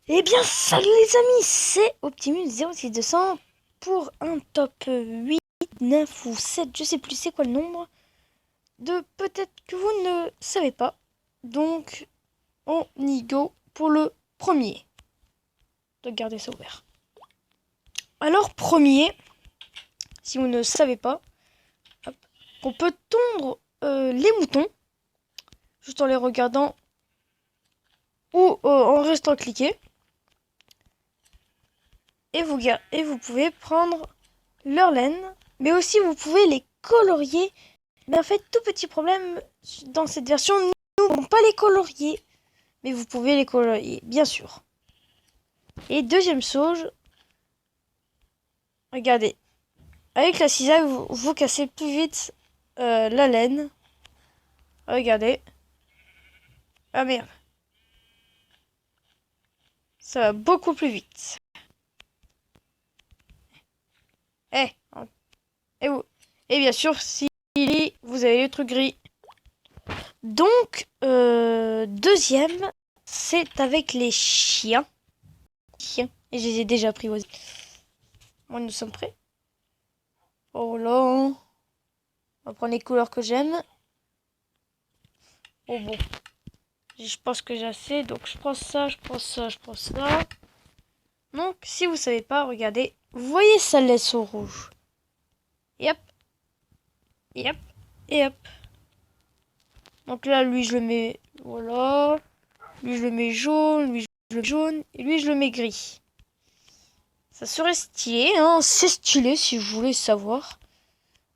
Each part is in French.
Eh bien, salut les amis, c'est Optimus 06200 pour un top 8, 9 ou 7, je sais plus c'est quoi le nombre, de peut-être que vous ne savez pas. Donc, on y go pour le premier. De garder ça ouvert. Alors, premier, si vous ne savez pas, hop, on peut tondre les moutons, juste en les regardant ou en restant cliqué. Et vous pouvez prendre leur laine, mais aussi vous pouvez les colorier. Mais en fait, tout petit problème, dans cette version, nous ne pouvons pas les colorier. Mais vous pouvez les colorier, bien sûr. Et deuxième chose, regardez. Avec la cisaille, vous cassez plus vite la laine. Regardez. Ah merde. Ça va beaucoup plus vite. Eh, et vous. Et bien sûr, si vous avez le truc gris. Donc, deuxième, c'est avec les chiens. Et je les ai déjà pris aussi. Bon, nous sommes prêts. Oh là. On va prendre les couleurs que j'aime. Oh bon. Je pense que j'ai assez. Donc je prends ça, je prends ça, je prends ça. Donc si vous savez pas, regardez. Vous voyez ça laisse au rouge. Et hop. Et hop. Et hop. Donc là, lui, je le mets. Voilà. Lui, je le mets jaune. Lui, je le mets jaune. Et lui, je le mets gris. Ça serait stylé, hein. C'est stylé si vous voulez savoir.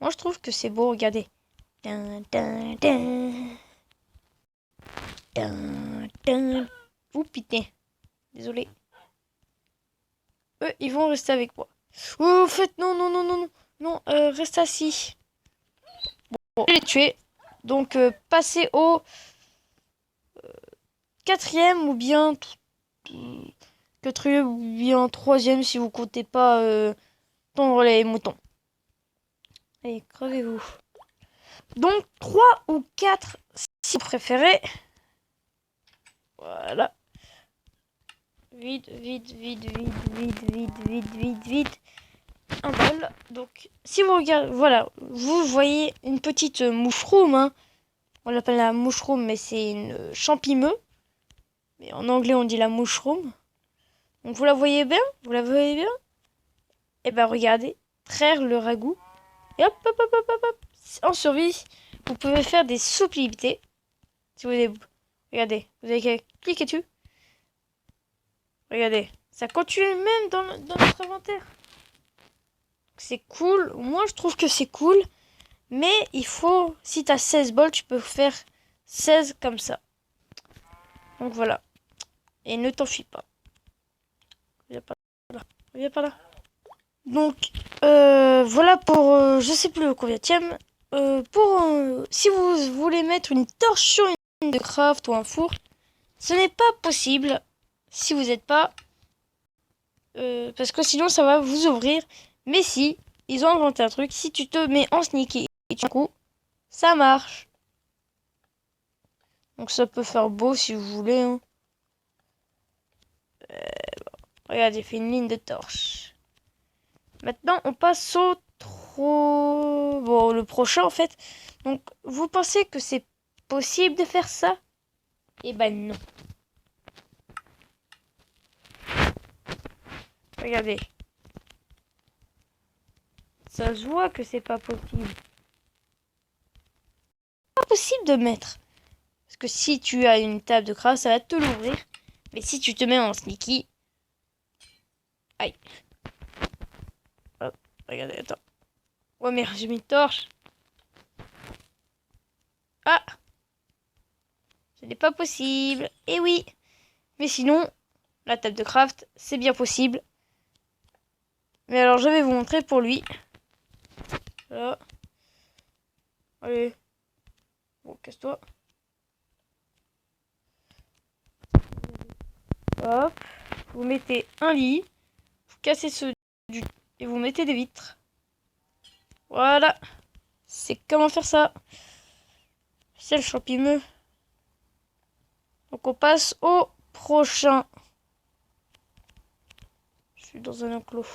Moi, je trouve que c'est beau. Regardez. Dun, dun, dun. Dun, dun. Ouh, putain. Désolé. Eux, ils vont rester avec moi. Oh, en fait, non, non, non, non, non. Non, reste assis. Bon, je l'ai tué. Donc, passez au quatrième ou bien quatrième ou bien troisième si vous comptez pas tondre les moutons. Allez, crevez-vous. Donc, 3 ou 4 si vous préférez. Voilà. Vide, vide, vide, vide, vide, vide, vide, vide, vide. Un bol. Donc, si vous regardez, voilà, vous voyez une petite moucheroom, hein. On l'appelle la mushroom, mais c'est une champimeux. Mais en anglais, on dit la mushroom. Donc vous la voyez bien? Vous la voyez bien? Et ben regardez, traire le ragoût. Et hop, hop, hop, hop, hop, hop. En survie, vous pouvez faire des subtilités. Si vous avez... Regardez, vous avez qu'à cliquer dessus. Regardez, ça continue même dans notre inventaire. C'est cool. Moi, je trouve que c'est cool. Mais il faut, si tu as 16 bols, tu peux faire 16 comme ça. Donc voilà. Et ne t'enfuis pas. Viens par là. Viens par là. Donc, voilà pour, je sais plus combien tième. Pour, si vous voulez mettre une torche sur une de craft ou un four, ce n'est pas possible si vous n'êtes pas, parce que sinon ça va vous ouvrir. Mais si, ils ont inventé un truc, si tu te mets en sneaky et tu coup, ça marche. Donc ça peut faire beau si vous voulez, hein. Regarde, j'ai fait une ligne de torche. Maintenant, on passe au Bon, le prochain en fait. Donc, vous pensez que c'est possible de faire ça? Eh ben non. Regardez. Ça se voit que c'est pas possible. Pas possible de mettre. Parce que si tu as une table de craft, ça va te l'ouvrir. Mais si tu te mets en sneaky... Aïe. Hop, regardez, attends. Ouais, merde, j'ai mis une torche. Ah! Ce n'est pas possible. Eh oui. Mais sinon, la table de craft, c'est bien possible. Mais alors, je vais vous montrer pour lui. Voilà. Allez. Bon, casse-toi. Hop. Vous mettez un lit. Vous cassez ce du... Et vous mettez des vitres. Voilà. C'est comment faire ça. C'est le champimeux. Donc on passe au prochain. suis dans un enclos.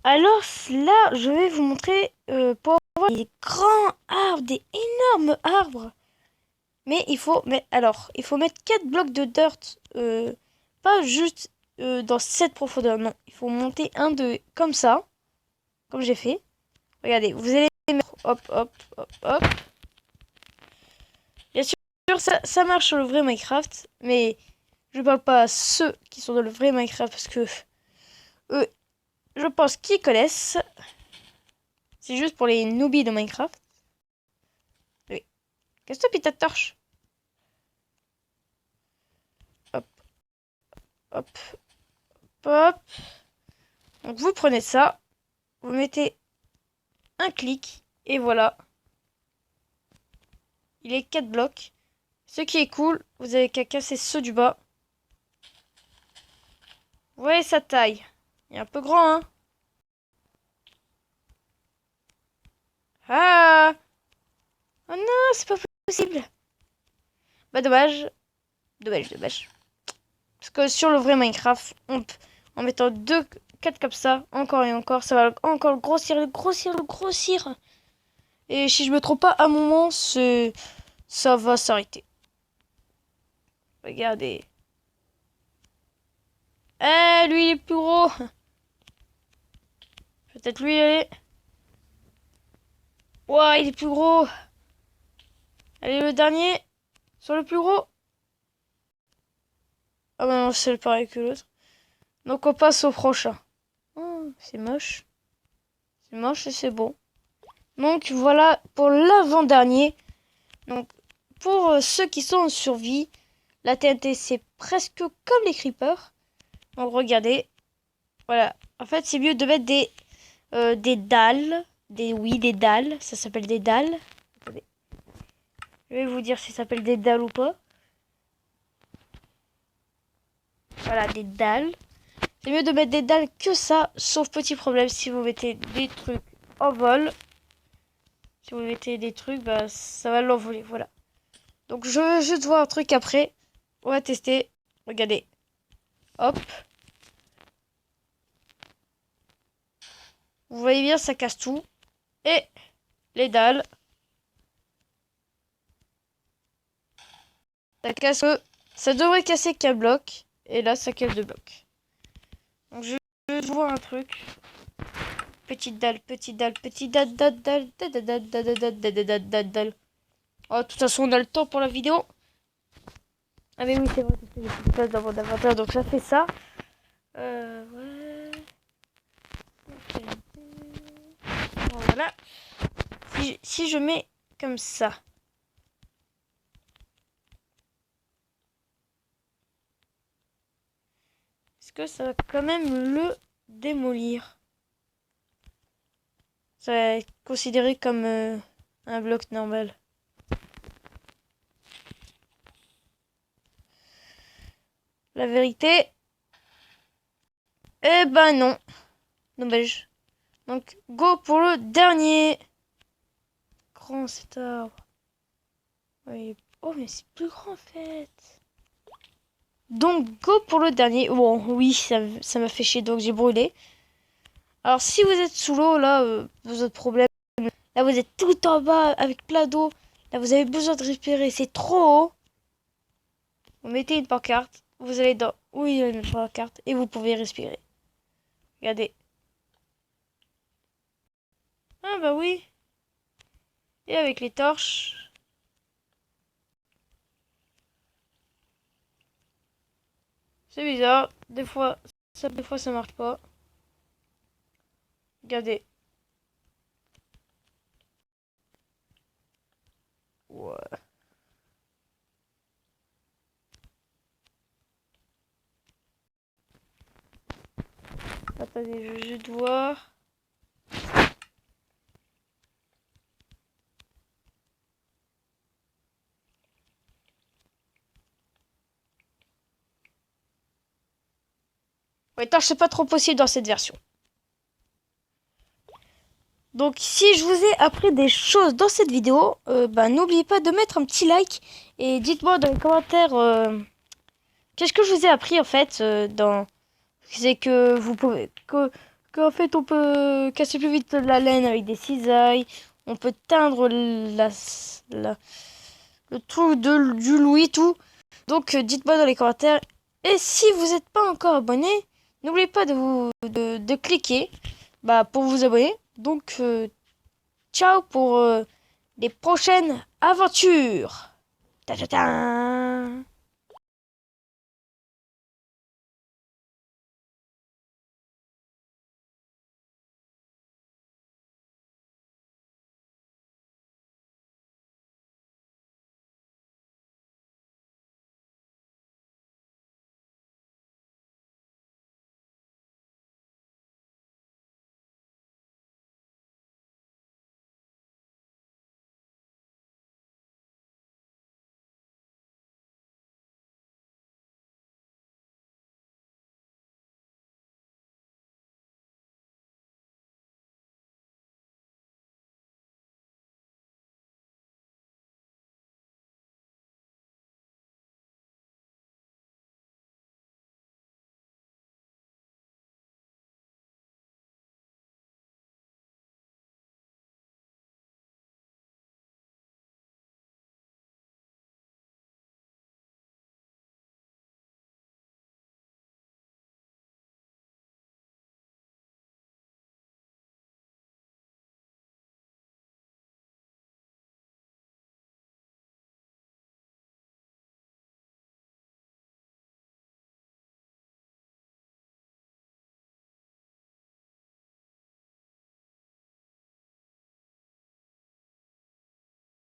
Alors là, je vais vous montrer pour avoir des grands arbres, des énormes arbres. Mais il faut mettre, il faut mettre 4 blocs de dirt, pas juste dans cette profondeur, non. Il faut monter un de comme ça, comme j'ai fait. Regardez, vous allez mettre hop, hop, hop, hop. Bien sûr, ça marche sur le vrai Minecraft, mais je parle pas à ceux qui sont dans le vrai Minecraft parce que eux, je pense qu'ils connaissent. C'est juste pour les newbies de Minecraft. Oui. Casse-toi, puis ta torche. Hop. Hop. Hop. Donc vous prenez ça. Vous mettez un clic. Et voilà. Il est 4 blocs. Ce qui est cool, vous avez qu'à casser ceux du bas. Vous voyez sa taille. Il est un peu grand, hein. Ah! Oh non, c'est pas possible. Bah dommage. Dommage. Parce que sur le vrai Minecraft, en mettant 4 comme ça, encore et encore, ça va encore grossir. Et si je me trompe pas, à un moment, ça va s'arrêter. Regardez. Eh, lui, il est plus gros. Peut-être lui, allez. Ouah, il est plus gros. Allez, le dernier. Sur le plus gros. Ah bah non, c'est pareil que l'autre. Donc on passe au prochain. Oh, c'est moche. C'est moche et c'est bon. Donc voilà pour l'avant-dernier. Donc pour ceux qui sont en survie, la TNT c'est presque comme les creepers. Donc regardez. Voilà. En fait c'est mieux de mettre des dalles. Des dalles. Ça s'appelle des dalles. Attendez. Je vais vous dire si ça s'appelle des dalles ou pas. Voilà, des dalles. C'est mieux de mettre des dalles que ça, sauf petit problème si vous mettez des trucs en vol. Si vous mettez des trucs, bah ça va l'envoler, voilà. Donc je veux juste voir un truc après. On va tester. Regardez. Hop. Vous voyez bien, ça casse tout. Et les dalles. Ça casse. Ça devrait casser qu'un bloc. Et là, ça casse 2 blocs. Donc je veux voir un truc. Petite dalle. Dalle. Oh, de toute façon, on a le temps pour la vidéo. Ah mais oui, c'est vrai, j'ai plus de place dans mon inventaire, donc ça fait ça. Ouais. Voilà. Si je mets comme ça. Est-ce que ça va quand même le démolir? Ça va être considéré comme un bloc normal. La vérité, eh ben non. Dommage. Donc, go pour le dernier. Grand cet arbre. Oui. Oh, mais c'est plus grand en fait. Donc, go pour le dernier. Bon, oui, ça m'a fait chier, donc j'ai brûlé. Alors, si vous êtes sous l'eau, là, vous avez problème. Là, vous êtes tout en bas avec plein d'eau. Là, vous avez besoin de respirer. C'est trop haut. Vous mettez une pancarte. Vous allez dans où il y a une pancarte et vous pouvez respirer. Regardez. Ah bah oui. Et avec les torches. C'est bizarre. Des fois ça marche pas. Regardez. Ouais. Attendez, je vais juste voir. Ouais, torche, c'est pas trop possible dans cette version. Donc si je vous ai appris des choses dans cette vidéo, bah, n'oubliez pas de mettre un petit like et dites-moi dans les commentaires qu'est-ce que je vous ai appris en fait dans C'est que vous pouvez en fait on peut casser plus vite la laine avec des cisailles. On peut teindre la- le truc du Louis tout. Donc dites-moi dans les commentaires. Et si vous n'êtes pas encore abonné, n'oubliez pas de cliquer pour vous abonner. Donc ciao pour les prochaines aventures. Ta ta ta.